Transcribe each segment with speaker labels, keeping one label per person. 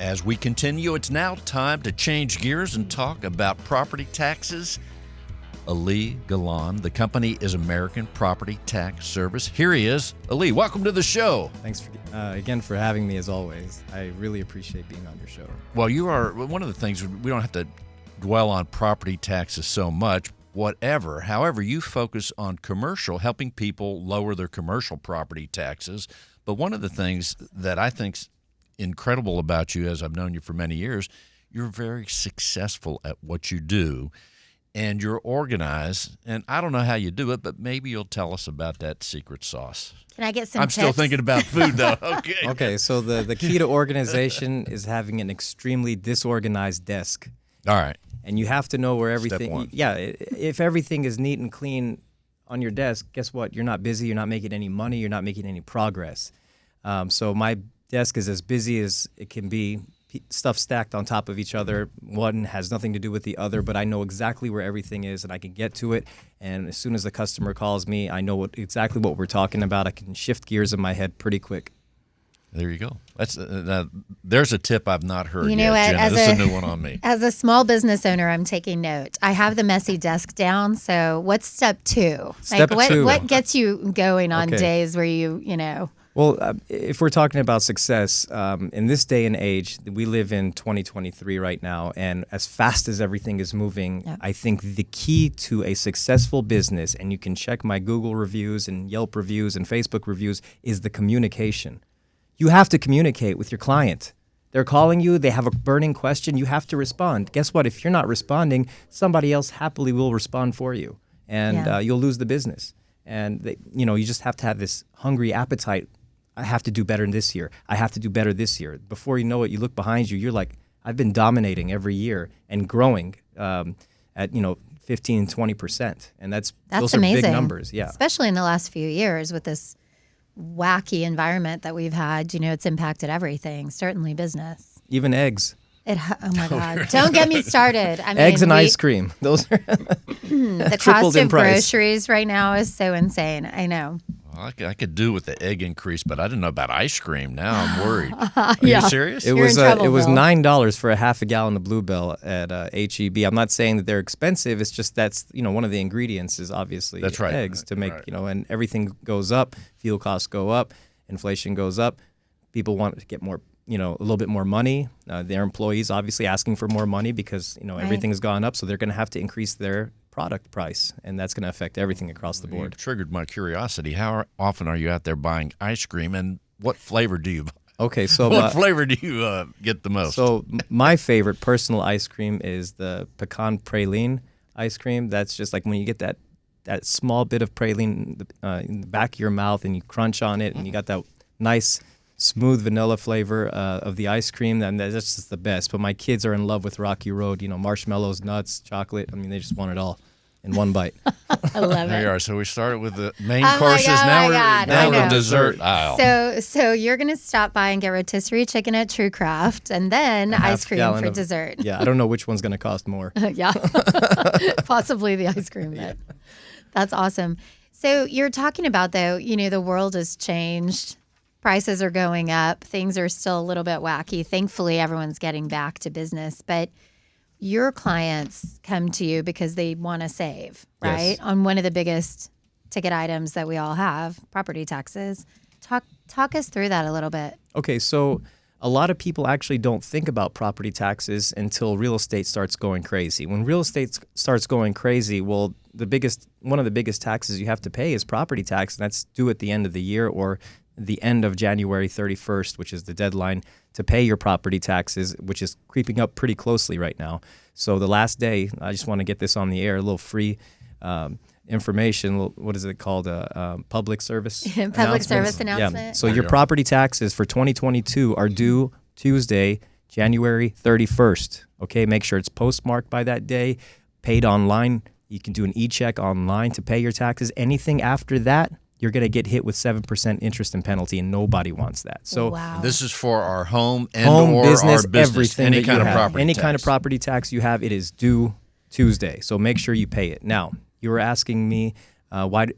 Speaker 1: As we continue, it's now time to change gears and talk about property taxes. Ali Gilan, the company is American Property Tax Service. Here he is. Ali, welcome to the show.
Speaker 2: Thanks again for having me, as always. I really appreciate being on your show.
Speaker 1: Well, you are one of the things, we don't have to dwell on property taxes so much, whatever. However, you focus on commercial, helping people lower their commercial property taxes. But one of the things that I think's incredible about you, as I've known you for many years, you're very successful at what you do. And you're organized, and I don't know how you do it, but maybe you'll tell us about that secret sauce.
Speaker 3: Can I get some tips?
Speaker 1: I'm still thinking about food, though. Okay.
Speaker 2: Okay, so the key to organization is having an extremely disorganized desk.
Speaker 1: All right.
Speaker 2: And you have to know where everything...
Speaker 1: Step one.
Speaker 2: Yeah, if everything is neat and clean on your desk, guess what? You're not busy, you're not making any money, you're not making any progress. So my desk is as busy as it can be. Stuff stacked on top of each other. One has nothing to do with the other, but I know exactly where everything is, and I can get to it. And as soon as the customer calls me, I know exactly what we're talking about. I can shift gears in my head pretty quick.
Speaker 1: There you go. That's there's a tip I've not heard
Speaker 3: you know
Speaker 1: yet,
Speaker 3: what,
Speaker 1: Jenna. This is a new one on me.
Speaker 3: As a small business owner, I'm taking note. I have the messy desk down. So what's step two?
Speaker 2: Step two.
Speaker 3: What gets you going on
Speaker 2: Okay.
Speaker 3: days where you know?
Speaker 2: Well, if we're talking about success, in this day and age, we live in 2023 right now, and as fast as everything is moving,
Speaker 3: Yep.
Speaker 2: I think the key to a successful business, and you can check my Google reviews and Yelp reviews and Facebook reviews, is the communication. You have to communicate with your client. They're calling you, they have a burning question, you have to respond. Guess what? If you're not responding, somebody else happily will respond for you, and
Speaker 3: Yeah.
Speaker 2: you'll lose the business. And you just have to have this hungry appetite. I have to do better this year. I have to do better this year. Before you know it, you look behind you. You're like, I've been dominating every year and growing at 15, 20%, and those are
Speaker 3: amazing.
Speaker 2: big numbers. Yeah.
Speaker 3: Especially in the last few years with this wacky environment that we've had. It's impacted everything. Certainly business.
Speaker 2: Even eggs.
Speaker 3: Oh my God! Don't get me started. I mean,
Speaker 2: Eggs and ice cream. Those are
Speaker 3: the
Speaker 2: tripled
Speaker 3: cost
Speaker 2: in
Speaker 3: of
Speaker 2: price.
Speaker 3: groceries right now is so insane. I know.
Speaker 1: Well, I could do with the egg increase, but I didn't know about ice cream. Now I'm worried. Are you serious?
Speaker 2: It
Speaker 3: You're
Speaker 2: was
Speaker 3: in trouble,
Speaker 2: it was
Speaker 3: Bill.
Speaker 2: $9 for a half a gallon of Bluebell at HEB. I'm not saying that they're expensive. It's just that's one of the ingredients is obviously
Speaker 1: That's right.
Speaker 2: eggs to make
Speaker 1: Right.
Speaker 2: and everything goes up. Fuel costs go up. Inflation goes up. People want to get more. A little bit more money. Their employees obviously asking for more money because everything has gone up, so they're going to have to increase their product price, and that's going to affect everything across the
Speaker 1: You
Speaker 2: board.
Speaker 1: triggered my curiosity. How often are you out there buying ice cream, and what flavor do you buy?
Speaker 2: Okay, so
Speaker 1: What flavor do you get the most?
Speaker 2: My favorite personal ice cream is the pecan praline ice cream. That's just like when you get that small bit of praline in the back of your mouth, and you crunch on it, and you got that nice smooth vanilla flavor of the ice cream, and that's just the best. But my kids are in love with Rocky Road, marshmallows, nuts, chocolate. I mean, they just want it all in one bite.
Speaker 3: I love
Speaker 1: There
Speaker 3: it.
Speaker 1: you are. So we started with the main
Speaker 3: Oh my
Speaker 1: courses.
Speaker 3: God,
Speaker 1: Now
Speaker 3: oh
Speaker 1: we're
Speaker 3: my God,
Speaker 1: now
Speaker 3: I
Speaker 1: we're
Speaker 3: know.
Speaker 1: dessert aisle.
Speaker 3: So you're gonna stop by and get rotisserie chicken at True Craft, and then
Speaker 2: Half
Speaker 3: ice cream
Speaker 2: gallon
Speaker 3: for
Speaker 2: of-
Speaker 3: dessert.
Speaker 2: Yeah, I don't know which one's going to cost more.
Speaker 3: Yeah, possibly the ice cream. Bit. That's awesome. So you're talking about though, the world has changed. Prices are going up. Things are still a little bit wacky. Thankfully, everyone's getting back to business, but your clients come to you because they want to save, right?
Speaker 2: Yes.
Speaker 3: On one of the biggest ticket items that we all have, property taxes. Talk us through that a little bit.
Speaker 2: Okay, so a lot of people actually don't think about property taxes until real estate starts going crazy. When real estate starts going crazy, well, one of the biggest taxes you have to pay is property tax, and that's due at the end of the year or the end of January 31st, which is the deadline to pay your property taxes, which is creeping up pretty closely right now. So the last day, I just want to get this on the air, a little free information. What is it called? Public service
Speaker 3: Public service
Speaker 2: Yeah.
Speaker 3: announcement.
Speaker 2: So your property taxes for 2022 are due Tuesday, January 31st. Okay, make sure it's postmarked by that day, paid online. You can do an e-check online to pay your taxes. Anything after that, you're going to get hit with 7% interest and penalty, and nobody wants that. So
Speaker 3: wow.
Speaker 1: This is for our home and
Speaker 2: home,
Speaker 1: or
Speaker 2: business,
Speaker 1: our business,
Speaker 2: everything
Speaker 1: any
Speaker 2: that
Speaker 1: kind
Speaker 2: you
Speaker 1: of
Speaker 2: have.
Speaker 1: property
Speaker 2: Any
Speaker 1: tax.
Speaker 2: kind of property tax you have, it is due Tuesday. So make sure you pay it. Now, you were asking me What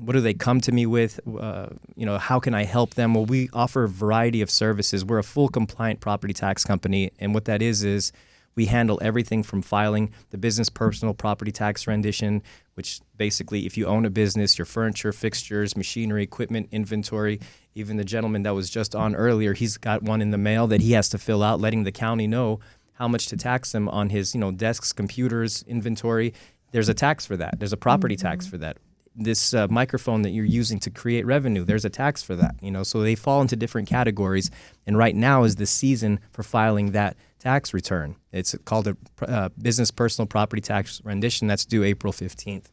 Speaker 2: do they come to me with? How can I help them? Well, we offer a variety of services. We're a full compliant property tax company, and what that is we handle everything from filing the business personal property tax rendition, which basically if you own a business, your furniture, fixtures, machinery, equipment, inventory, even the gentleman that was just on earlier, he's got one in the mail that he has to fill out, letting the county know how much to tax him on his, desks, computers, inventory. There's a tax for that. There's a property tax for that. This microphone that you're using to create revenue, there's a tax for that. So they fall into different categories. And right now is the season for filing that tax return. It's called a business personal property tax rendition. That's due April 15th.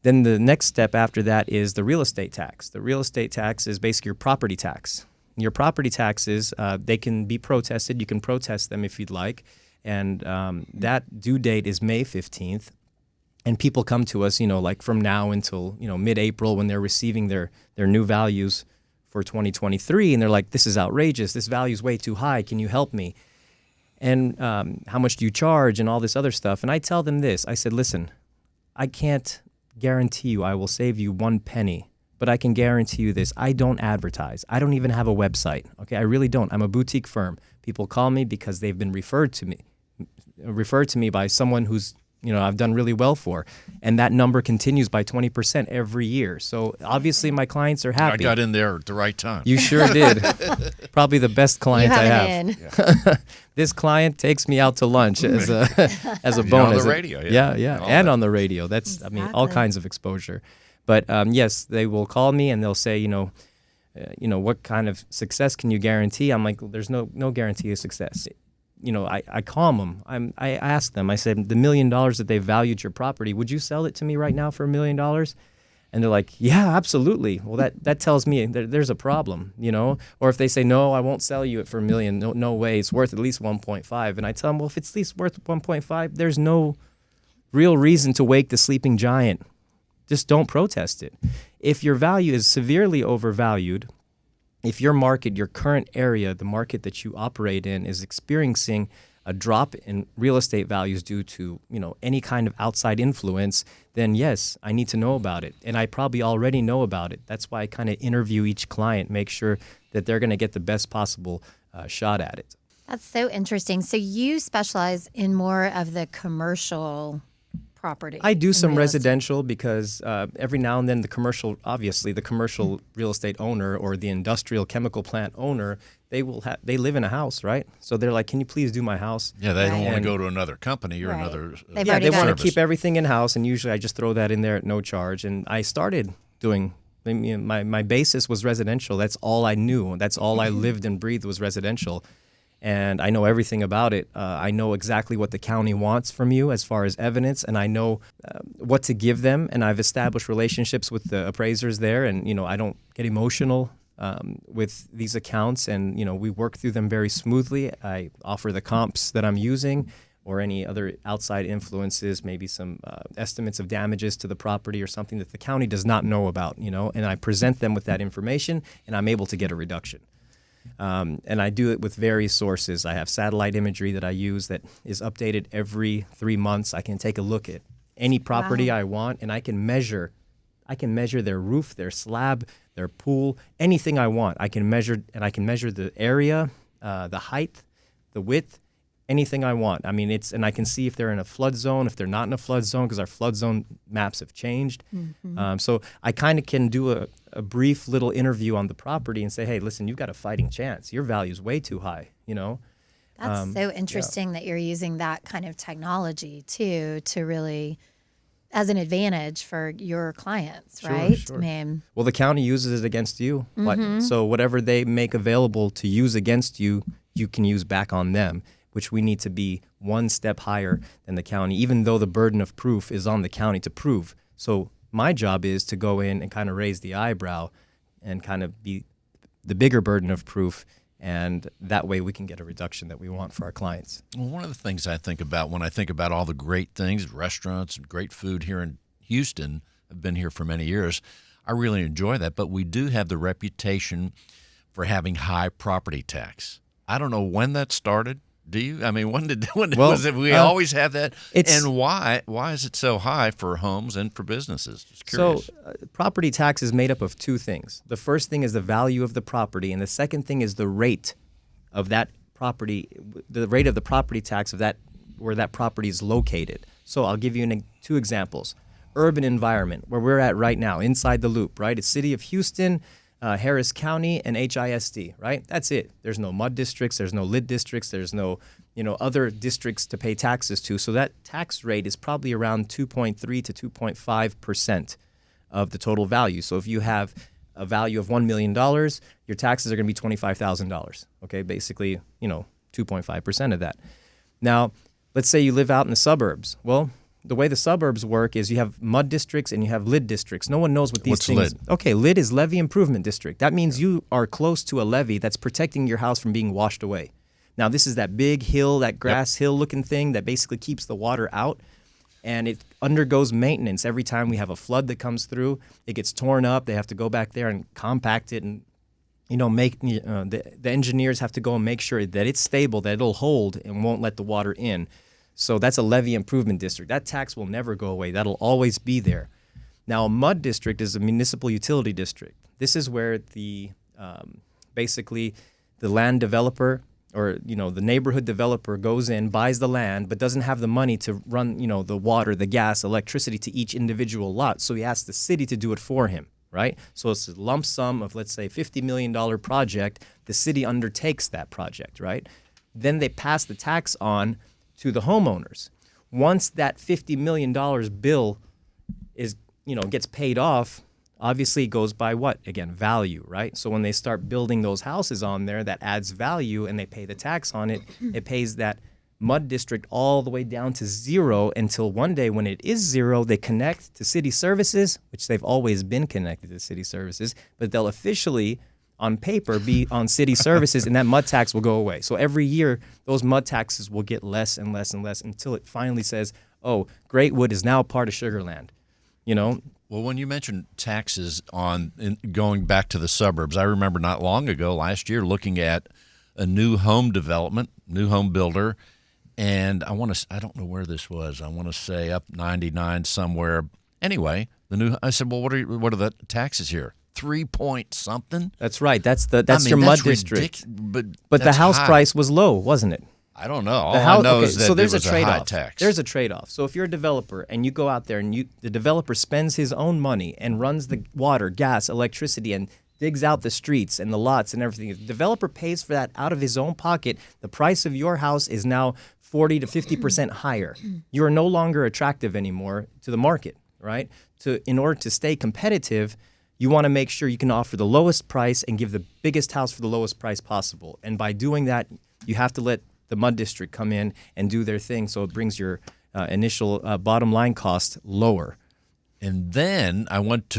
Speaker 2: Then the next step after that is the real estate tax. The real estate tax is basically your property tax. Your property taxes, they can be protested. You can protest them if you'd like. And that due date is May 15th. And people come to us, like from now until, mid-April when they're receiving their new values for 2023. And they're like, this is outrageous. This value is way too high. Can you help me? And how much do you charge and all this other stuff? And I tell them this. I said, listen, I can't guarantee you I will save you one penny, but I can guarantee you this. I don't advertise. I don't even have a website. Okay, I really don't. I'm a boutique firm. People call me because they've been referred to me by someone who's I've done really well for. And that number continues by 20% every year. So obviously my clients are happy.
Speaker 1: I got in there at the right time.
Speaker 2: You sure did. Probably the best client I have.
Speaker 3: In.
Speaker 2: This client takes me out to lunch as a bonus.
Speaker 1: On the radio.
Speaker 2: Yeah. And on the radio. That's, all kinds of exposure. But yes, they will call me and they'll say, what kind of success can you guarantee? I'm like, well, there's no guarantee of success. I calm them. I ask them, I said, the $1 million that they valued your property, would you sell it to me right now for $1 million? And they're like, yeah, absolutely. Well, that tells me there's a problem, Or if they say, no, I won't sell you it for $1 million. No way. It's worth at least 1.5. And I tell them, well, if it's at least worth 1.5, there's no real reason to wake the sleeping giant. Just don't protest it. If your value is severely overvalued, if your market, your current area, the market that you operate in is experiencing a drop in real estate values due to, any kind of outside influence, then yes, I need to know about it. And I probably already know about it. That's why I kind of interview each client, make sure that they're going to get the best possible shot at it.
Speaker 3: That's so interesting. So you specialize in more of the commercial property.
Speaker 2: I do some residential because every now and then the commercial real estate owner or the industrial chemical plant owner, they live in a house, right? So they're like, can you please do my house?
Speaker 1: Yeah, they don't want to go to another company or another
Speaker 2: they want to keep everything in-house, and usually I just throw that in there at no charge. And I started doing, my basis was residential. That's all I knew. That's all I lived and breathed was residential. And I know everything about it. I know exactly what the county wants from you as far as evidence, and I know what to give them. And I've established relationships with the appraisers there, and I don't get emotional with these accounts, and we work through them very smoothly. I offer the comps that I'm using, or any other outside influences, maybe some estimates of damages to the property or something that the county does not know about. And I present them with that information, and I'm able to get a reduction. And I do it with various sources. I have satellite imagery that I use that is updated every 3 months. I can take a look at any property I want, and I can measure their roof, their slab, their pool, anything I want. I can measure, and I can measure the area, the height, the width, anything I want. And I can see if they're in a flood zone, if they're not in a flood zone, because our flood zone maps have changed. Mm-hmm. So I kind of can do a brief little interview on the property and say, hey, listen, you've got a fighting chance. Your value's way too high,
Speaker 3: That's so interesting that you're using that kind of technology too, to really, as an advantage for your clients, right?
Speaker 2: Sure. Well, the county uses it against you. Mm-hmm. So whatever they make available to use against you, you can use back on them, which we need to be one step higher than the county, even though the burden of proof is on the county to prove. So my job is to go in and kind of raise the eyebrow and kind of be the bigger burden of proof, and that way we can get a reduction that we want for our clients.
Speaker 1: Well, one of the things I think about when I think about all the great things, restaurants and great food here in Houston, I've been here for many years, I really enjoy that, but we do have the reputation for having high property tax. I don't know when that started. Do you? I mean, when
Speaker 2: Well,
Speaker 1: was it? We always have that.
Speaker 2: it's-
Speaker 1: And why is it so high for homes and for businesses? Just
Speaker 2: So,
Speaker 1: curious.
Speaker 2: property tax is made up of two things. The first thing is the value of the property, and the second thing is the rate of that property, the rate of the property tax of that where that property is located. So, I'll give you two examples. Urban environment, where we're at right now, inside the loop, right? It's City of Houston, Harris County, and HISD, right? That's it. There's no mud districts, there's no lid districts, there's no, other districts to pay taxes to. So that tax rate is probably around 2.3 to 2.5% of the total value. So if you have a value of $1 million, your taxes are going to be $25,000. Okay, basically, 2.5% of that. Now, let's say you live out in the suburbs. Well, the way the suburbs work is you have mud districts and you have lid districts. No one knows what these
Speaker 1: What's
Speaker 2: things.
Speaker 1: lid?
Speaker 2: Okay, lid is levee improvement district. That means you are close to a levee that's protecting your house from being washed away. Now, this is that big hill, that grass hill looking thing that basically keeps the water out, and it undergoes maintenance every time we have a flood that comes through. It gets torn up. They have to go back there and compact it, and the engineers have to go and make sure that it's stable, that it'll hold and won't let the water in. So that's a levee improvement district. That tax will never go away. That'll always be there. Now, a mud district is a municipal utility district. This is where basically the land developer or the neighborhood developer goes in, buys the land, but doesn't have the money to run the water, the gas, electricity to each individual lot. So he asks the city to do it for him, right? So it's a lump sum of, let's say, $50 million project. The city undertakes that project, right? Then they pass the tax on to the homeowners. Once that $50 million bill gets paid off, obviously it goes by what? Again, value, right? So when they start building those houses on there, that adds value and they pay the tax on it, it pays that mud district all the way down to zero until one day when it is zero, they connect to city services, which they've always been connected to city services, but they'll officially on paper be on city services, and that mud tax will go away. So every year, those mud taxes will get less and less and less until it finally says, oh, Greatwood is now part of Sugar Land.
Speaker 1: Well, when you mentioned taxes going back to the suburbs, I remember not long ago, last year, looking at a new home development, new home builder, and I don't know where this was. I want to say up 99 somewhere. Anyway, I said, well, what are the taxes here? 3 point something.
Speaker 2: That's right. That's your mud district.
Speaker 1: But
Speaker 2: the house
Speaker 1: high.
Speaker 2: price was low, wasn't it?
Speaker 1: I don't know. All I know is that
Speaker 2: so there's
Speaker 1: there was
Speaker 2: a trade-off.
Speaker 1: high tax.
Speaker 2: There's a trade-off. So if you're a developer and you go out there and the developer spends his own money and runs the water, gas, electricity, and digs out the streets and the lots and everything, if the developer pays for that out of his own pocket, the price of your house is now 40 to 50% higher. You are no longer attractive anymore to the market, right? In order to stay competitive, you want to make sure you can offer the lowest price and give the biggest house for the lowest price possible. And by doing that, you have to let the mud district come in and do their thing, so it brings your initial bottom line cost lower.
Speaker 1: And then I went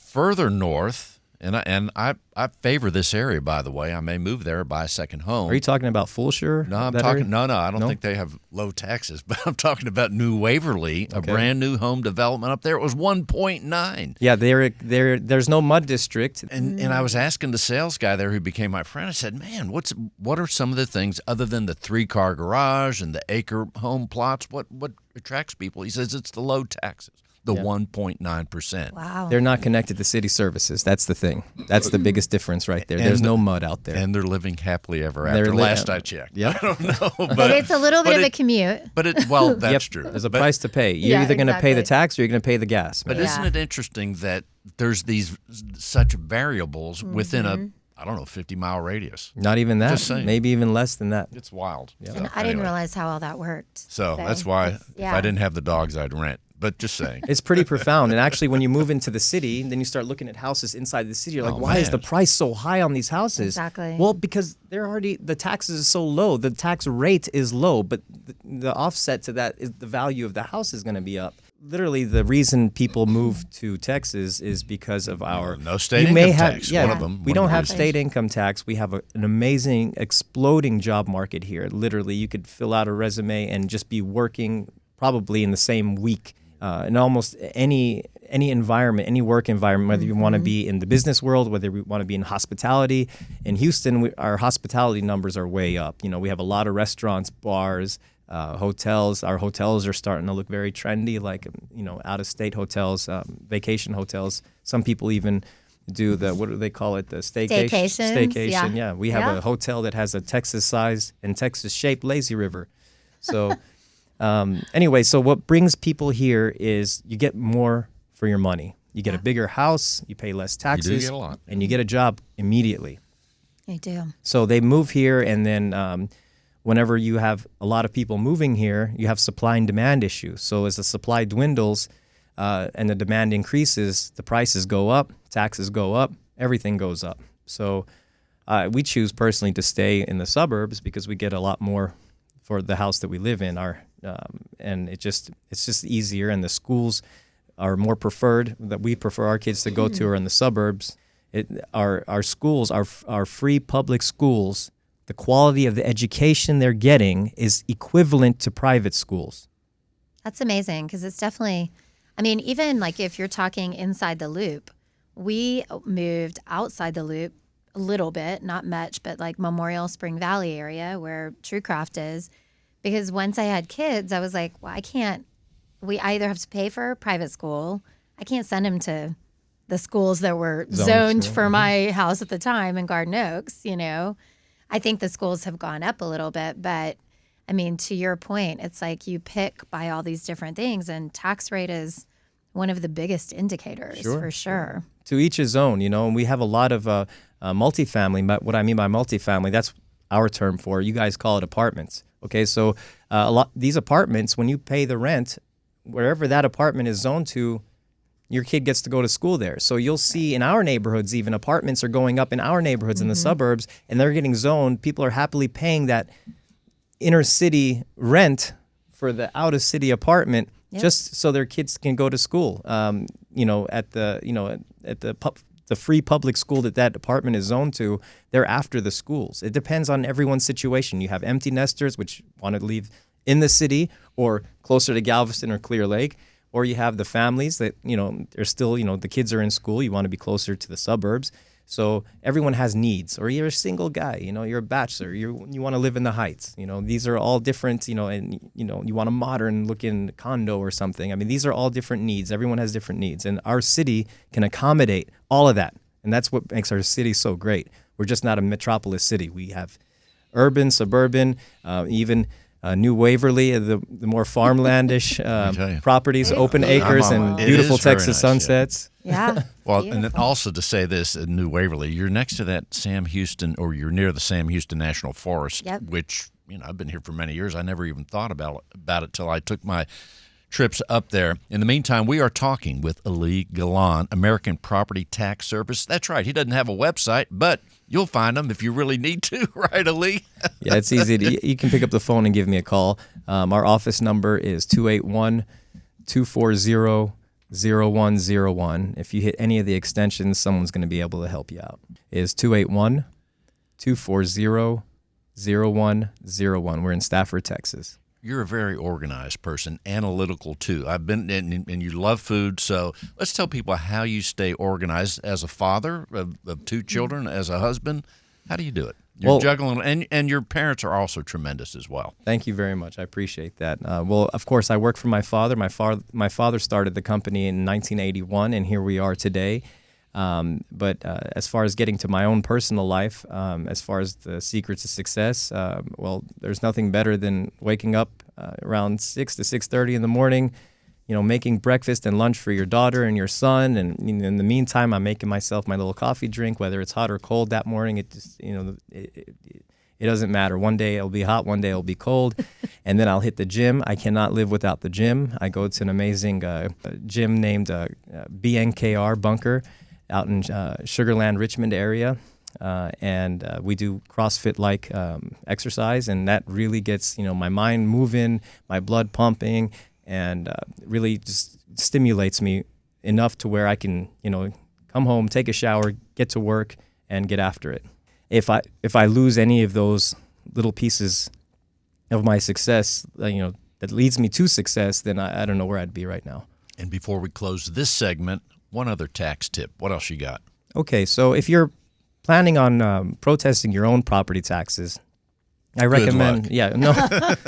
Speaker 1: further north, and I favor this area. By the way, I may move there, buy a second home.
Speaker 2: Are you talking about Fulshire?
Speaker 1: No, I'm talking. No, I don't think they have low taxes, but I'm talking about New Waverly, a brand new home development up there. It was 1.9.
Speaker 2: Yeah, there's no mud district.
Speaker 1: And I was asking the sales guy there, who became my friend. I said, "Man, what are some of the things other than the 3-car garage and the acre home plots? What attracts people?" He says it's the low taxes. The 1.9%.
Speaker 3: Wow.
Speaker 2: They're not connected to city services. That's the thing. That's the biggest difference right there. There's no mud out there.
Speaker 1: And they're living happily ever after. Last I checked.
Speaker 2: Yep.
Speaker 1: I don't know.
Speaker 3: But it's a little bit of a commute.
Speaker 1: That's true.
Speaker 2: There's a price to pay. You're either going to pay the tax or you're going to pay the gas.
Speaker 1: But isn't it interesting that there's such variables within a 50-mile radius?
Speaker 2: Not even that.
Speaker 1: Just saying.
Speaker 2: Maybe even less than that.
Speaker 1: It's wild.
Speaker 3: Yeah. And I didn't realize how all that worked.
Speaker 1: So that's why if I didn't have the dogs, I'd rent. But just saying.
Speaker 2: It's pretty profound. And actually, when you move into the city, then you start looking at houses inside the city. You're like, why is the price so high on these houses?
Speaker 3: Exactly.
Speaker 2: Well, because the taxes are so low. The tax rate is low, but the offset to that is the value of the house is going to be up. Literally, the reason people move to Texas is because of our
Speaker 1: no state income tax.
Speaker 2: Yeah,
Speaker 1: one of them.
Speaker 2: We don't have state income tax. We have an amazing, exploding job market here. Literally, you could fill out a resume and just be working probably in the same week in almost any environment, any work environment, whether you want to be in the business world, whether we want to be in hospitality. In Houston, our hospitality numbers are way up. We have a lot of restaurants, bars, hotels. Our hotels are starting to look very trendy, like, out-of-state hotels, vacation hotels. Some people even do what do they call it? The staycation. Yeah. We have a hotel that has a Texas-sized and Texas-shaped lazy river. So anyway, so what brings people here is you get more for your money. You get a bigger house, you pay less taxes,
Speaker 1: you do get a lot.
Speaker 2: And you get a job immediately.
Speaker 3: You do.
Speaker 2: So they move here, and then whenever you have a lot of people moving here, you have supply and demand issues. So as the supply dwindles and the demand increases, the prices go up, taxes go up, everything goes up. So we choose personally to stay in the suburbs because we get a lot more for the house that we live in. And it's just easier, and the schools are more preferred, that we prefer our kids to go to are in the suburbs. Our schools, our free public schools, the quality of the education they're getting is equivalent to private schools.
Speaker 3: That's amazing, because it's definitely, even like if you're talking inside the loop, we moved outside the loop a little bit, not much, but like Memorial Spring Valley area where TrueCraft is, because once I had kids, I was like, well, we either have to pay for private school. I can't send them to the schools that were zoned for my house at the time in Garden Oaks, I think the schools have gone up a little bit, but to your point, it's like you pick by all these different things, and tax rate is one of the biggest indicators for sure.
Speaker 2: To each his own, and we have a lot of multifamily. But what I mean by multifamily, that's our term for it. You guys call it apartments. Okay, so these apartments, when you pay the rent, wherever that apartment is zoned to, your kid gets to go to school there. So you'll see in our neighborhoods, even apartments are going up in our neighborhoods in the suburbs, and they're getting zoned. People are happily paying that inner city rent for the out of city apartment just so their kids can go to school. At the free public school that apartment is zoned to, they're after the schools. It depends on everyone's situation. You have empty nesters, which want to live in the city or closer to Galveston or Clear Lake, or you have the families that, they're still, the kids are in school. You want to be closer to the suburbs. So everyone has needs. Or you're a single guy, you're a bachelor. You want to live in the Heights. These are all different, and, you want a modern looking condo or something. These are all different needs. Everyone has different needs. And our city can accommodate all of that. And that's what makes our city so great. We're just not a metropolis city. We have urban, suburban, even New Waverly, the more farmlandish properties, open acres, and beautiful Texas sunsets.
Speaker 3: Yeah.
Speaker 1: Well, beautiful. And then also to say this, in New Waverly, you're next to that Sam Houston, or you're near the Sam Houston National Forest, which, I've been here for many years. I never even thought about it till I took my trips up there. In the meantime, we are talking with Ali Gilan, American Property Tax Service. That's right. He doesn't have a website, but you'll find him if you really need to, right, Ali?
Speaker 2: Yeah, it's easy. You can pick up the phone and give me a call. Our office number is 281-240-0101. If you hit any of the extensions, someone's going to be able to help you out. It's 281-240-0101. We're in Stafford, Texas.
Speaker 1: You're a very organized person, analytical too. I've been, and you love food. So let's tell people how you stay organized as a father of two children, as a husband. How do you do it? You're juggling, and your parents are also tremendous as well.
Speaker 2: Thank you very much. I appreciate that. Well, of course, I work for my father. My father started the company in 1981, and here we are today. But as far as getting to my own personal life, as far as the secrets of success, there's nothing better than waking up around 6 to 6:30 in the morning, making breakfast and lunch for your daughter and your son. And in the meantime, I'm making myself my little coffee drink, whether it's hot or cold that morning. It just, it doesn't matter. One day it'll be hot, one day it'll be cold. And then I'll hit the gym. I cannot live without the gym. I go to an amazing gym named BNKR Bunker out in Sugarland, Richmond area, and we do CrossFit-like exercise, and that really gets my mind moving, my blood pumping, and really just stimulates me enough to where I can come home, take a shower, get to work, and get after it. If I lose any of those little pieces of my success, that leads me to success, then I don't know where I'd be right now.
Speaker 1: And before we close this segment, one other tax tip. What else you got?
Speaker 2: Okay, so if you're planning on protesting your own property taxes, I recommend,
Speaker 1: luck.
Speaker 2: yeah, no,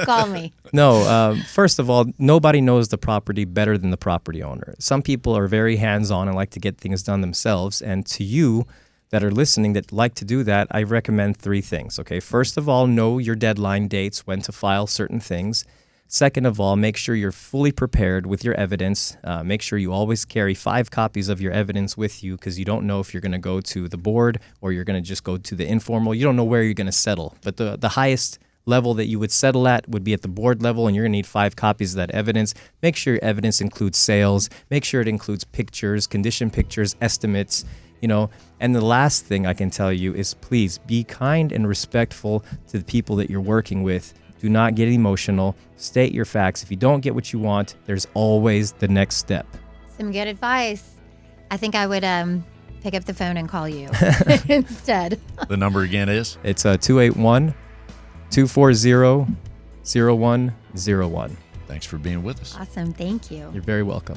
Speaker 3: Call me.
Speaker 2: no. First of all, nobody knows the property better than the property owner. Some people are very hands-on and like to get things done themselves. And to you that are listening that like to do that, I recommend 3 things. Okay, first of all, know your deadline dates, when to file certain things. Second of all, make sure you're fully prepared with your evidence. Make sure you always carry 5 copies of your evidence with you, because you don't know if you're going to go to the board or you're going to just go to the informal. You don't know where you're going to settle. But the highest level that you would settle at would be at the board level, and you're going to need 5 copies of that evidence. Make sure your evidence includes sales. Make sure it includes pictures, condition pictures, estimates, And the last thing I can tell you is, please be kind and respectful to the people that you're working with. Do not get emotional. State your facts. If you don't get what you want, there's always the next step.
Speaker 3: Some good advice. I think I would pick up the phone and call you instead.
Speaker 1: The number again is?
Speaker 2: It's 281-240-0101.
Speaker 1: Thanks for being with us.
Speaker 3: Awesome. Thank you.
Speaker 2: You're very welcome.